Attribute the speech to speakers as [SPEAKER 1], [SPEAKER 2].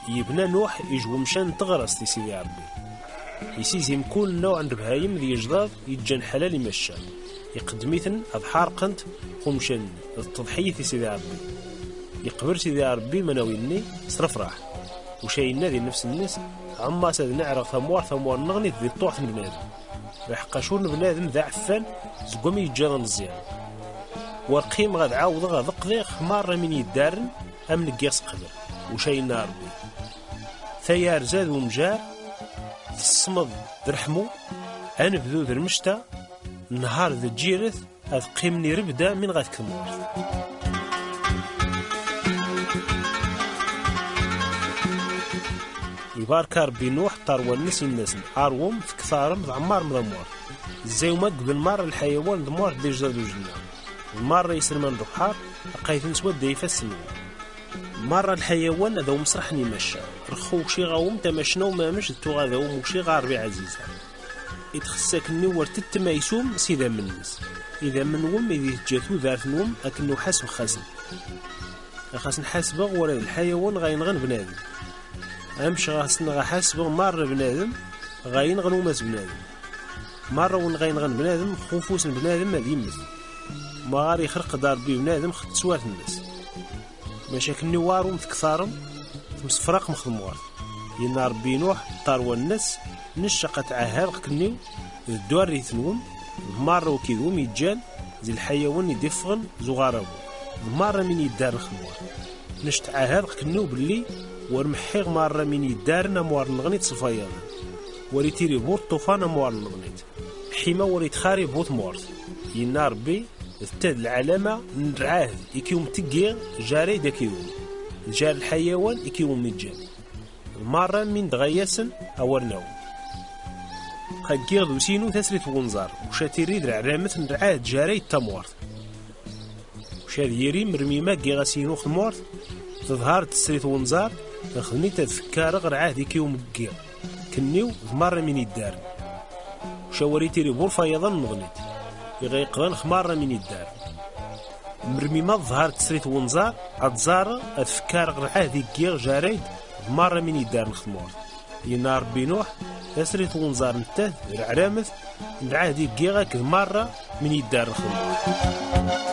[SPEAKER 1] يبنى نوح يجو مشان تغرس سيدي ربي يسيزم كل نوع من البهايم ذي جداد يتجن حلال يمشى يقدميثن أضحار قنت قمشن التضحية سيدي ربي يقبر سيدي ربي مناويني صرف راح وشاينا ذي نفس الناس عما ساد نعرف ثموار نغني ذي طوعة من بنادم راح قاشور بنادم ذا عفان زقومي يتجاضن الزيان والقيم غاد عاوض غاد قضيق مرة من يدارن أمن قياس قبل وشاينا ربي ثيار زاد ومجار في الصمد درحمو أنبذو ذا المشتا نهار ذا جيرث هذ قيمني ربدا من غاد كمورث يبارك ربي نوح طاروا الناس الناس عاروم في كثارم في عمار مضمور الزيومات قبل مرة الحيوان ضمور دي جداد وجنة المرة يسلمان البحار لقيت نسود دايفا السنوة مرة الحيوان هذا مسرحني مشى رخو شي غاوم تمشنا وما مش تو غاوم وشي غاربي عزيزة يتخسك النور تتمايسوم سيدا من الناس إذا من وم إذا جاتو ذات نوم أكنو حاسب خاسن خاصن حاسبه ورا الحيوان غينغن بنادم أمش غاسن غحاسبه مرة بنادم غينغن وماس بنادم مرة ونغينغن بنادم خوفوس بنادم ما ديمز ما غاري يخرق دار بي بنادم خد سوات الناس مشاكل نوارهم تكثارهم مسفرق مخدموار ينار بي نوح طاروا الناس نشقت عهار كنيو الدوار يثنون مرة وكيدوم يتجان زي الحيوان يدفغن زغاربو مرة من يدار الخموار نشت عهار كنيو باللي ورمحيغ مرة من يدارنا موار نغنيت صفايا وريتيري بوت طوفان موار نغنيت حيما وريتخاري بوت مورث ينار بي التاد العلامة نرعاه يكيوم تقيا جاري داكيوم جار الحيوان يكيوم متجان المرة من دغياسن أورناو قاقيغ دوسينو تسريت ونزار وشاتيري درع رامت نرعاه جاري التمورث وشاد يري مرمي ما قيغاسينو خمورث تظهر تسريت ونزار خدني تذكار غرعاه ديكيوم قيغ كنيو مرة من يدار وشاوريتيري بورفا يظن نغنيت يغيقغن خمارة من الدار مرمي ما ظهر تسريت ونزار أتزار أتفكار غرعاه ذي قيغ جاريد مرة من الدار نخمور ينار بينوح تسريت ونزار نتاه العرامث نرعاه ذي قيغ مرة من الدار نخمور